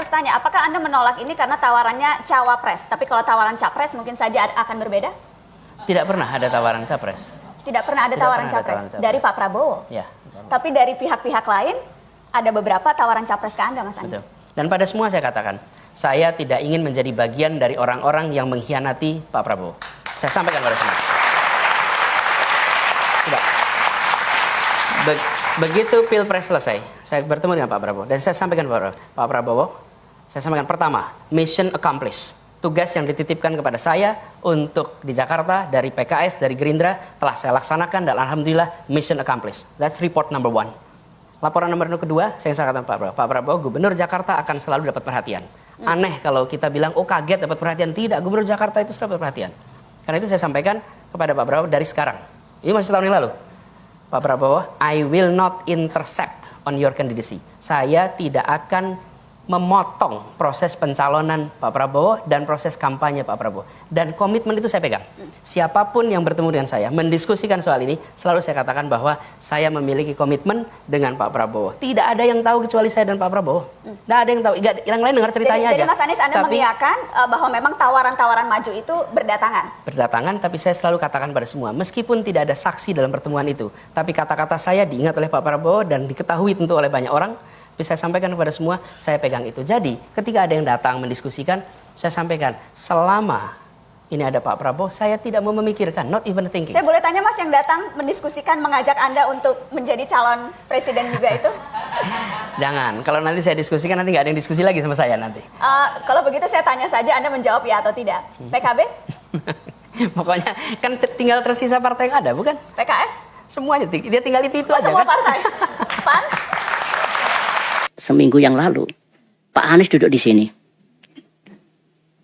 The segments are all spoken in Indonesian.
Anies tanya, apakah Anda menolak ini karena tawarannya cawapres? Tapi kalau tawaran capres mungkin saja akan berbeda? Tidak pernah ada tawaran capres. Tidak pernah ada tawaran capres dari Pak Prabowo? Ya. Tapi dari pihak-pihak lain ada beberapa tawaran capres ke Anda, Mas Anies? Betul. Dan pada semua saya katakan, saya tidak ingin menjadi bagian dari orang-orang yang mengkhianati Pak Prabowo. Saya sampaikan pada semua. Tidak. Begitu Pilpres selesai, saya bertemu dengan Pak Prabowo dan saya sampaikan kepada Pak Prabowo, saya sampaikan pertama, mission accomplished. Tugas yang dititipkan kepada saya untuk di Jakarta dari PKS, dari Gerindra telah saya laksanakan dan alhamdulillah mission accomplished. That's report number 1. Laporan nomor kedua, saya katakan Pak Prabowo, Gubernur Jakarta akan selalu dapat perhatian. Aneh kalau kita bilang, oh kaget dapat perhatian. Tidak, Gubernur Jakarta itu sudah dapat perhatian. Karena itu saya sampaikan kepada Pak Prabowo dari sekarang. Ini masih setahun yang lalu. Pak Prabowo, I will not intercept on your candidacy. Saya tidak akan memotong proses pencalonan Pak Prabowo dan proses kampanye Pak Prabowo. Dan komitmen itu saya pegang. Siapapun yang bertemu dengan saya, mendiskusikan soal ini, selalu saya katakan bahwa saya memiliki komitmen dengan Pak Prabowo. Tidak ada yang tahu kecuali saya dan Pak Prabowo. Tidak ada yang tahu. Yang lain dengar ceritanya aja. Jadi Mas Anies, Anda mengiyakan bahwa memang tawaran-tawaran maju itu berdatangan? Berdatangan, tapi saya selalu katakan pada semua, meskipun tidak ada saksi dalam pertemuan itu, tapi kata-kata saya diingat oleh Pak Prabowo dan diketahui tentu oleh banyak orang. Saya sampaikan kepada semua, saya pegang itu. Jadi, ketika ada yang datang mendiskusikan, saya sampaikan, selama ini ada Pak Prabowo, saya tidak mau memikirkan, not even thinking. Saya boleh tanya Mas, yang datang mendiskusikan, mengajak Anda untuk menjadi calon presiden juga itu? Jangan, kalau nanti saya diskusikan, nanti nggak ada yang diskusi lagi sama saya nanti. Kalau begitu saya tanya saja, Anda menjawab ya atau tidak. PKB? Pokoknya, kan tinggal tersisa partai yang ada, bukan? PKS? Semuanya, dia tinggal itu aja semua kan? partai? PAN? Seminggu yang lalu, Pak Anies duduk di sini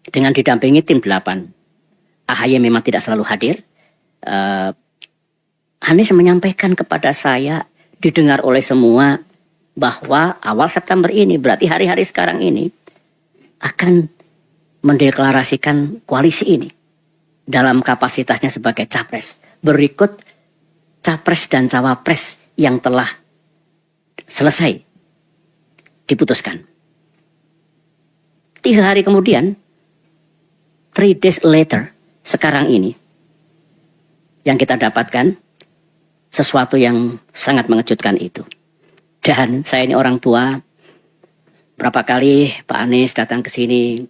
dengan didampingi tim 8. AHY memang tidak selalu hadir. Anies menyampaikan kepada saya, didengar oleh semua, bahwa awal September ini, berarti hari-hari sekarang ini, akan mendeklarasikan koalisi ini dalam kapasitasnya sebagai capres. Berikut capres dan cawapres yang telah selesai diputuskan. 3 hari kemudian, 3 days later, sekarang ini, yang kita dapatkan, sesuatu yang sangat mengejutkan itu. Dan saya ini orang tua, berapa kali Pak Anies datang ke sini,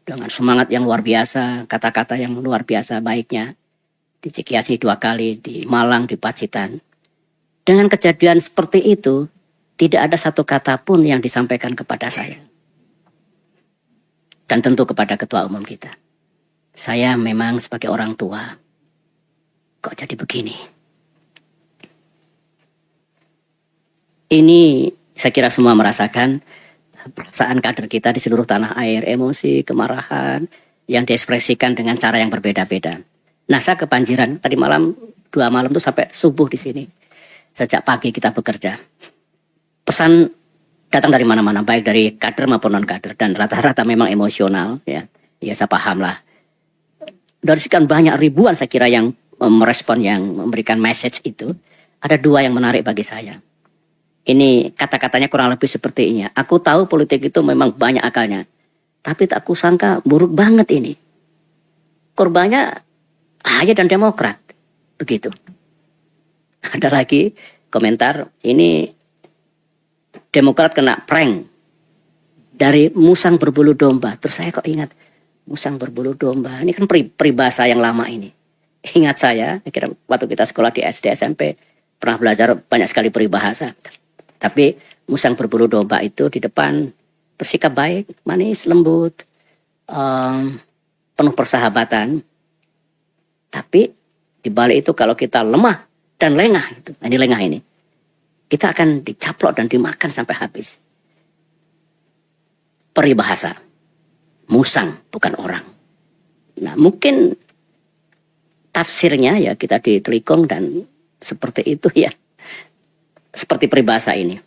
dengan semangat yang luar biasa, kata-kata yang luar biasa baiknya, di Cikiasi 2 kali, di Malang, di Pacitan. Dengan kejadian seperti itu, tidak ada satu kata pun yang disampaikan kepada saya. Dan tentu kepada ketua umum kita. Saya memang sebagai orang tua, kok jadi begini? Ini saya kira semua merasakan perasaan kader kita di seluruh tanah air, emosi, kemarahan, yang diekspresikan dengan cara yang berbeda-beda. Nah, saya kebanjiran, tadi malam, 2 malam itu sampai subuh di sini. Sejak pagi kita bekerja. Pesan datang dari mana-mana, baik dari kader maupun non-kader, dan rata-rata memang emosional, ya saya paham lah. Dari sekian banyak ribuan saya kira yang merespon, yang memberikan message itu, ada 2 yang menarik bagi saya. Ini kata-katanya kurang lebih seperti ini. Aku tahu politik itu memang banyak akalnya, tapi tak kusangka buruk banget ini. Korbannya AHY dan Demokrat, begitu. Ada lagi komentar, ini Demokrat kena prank dari musang berbulu domba. Terus saya kok ingat, musang berbulu domba. Ini kan peribahasa yang lama ini. Ingat saya kira waktu kita sekolah di SD, SMP, pernah belajar banyak sekali peribahasa. Tapi musang berbulu domba itu di depan bersikap baik, manis, lembut, penuh persahabatan. Tapi di balik itu kalau kita lemah dan lengah, ini lengah ini, kita akan dicaplok dan dimakan sampai habis. Peribahasa, musang bukan orang. Nah, mungkin tafsirnya ya kita ditelikung dan seperti itu ya. Seperti peribahasa ini.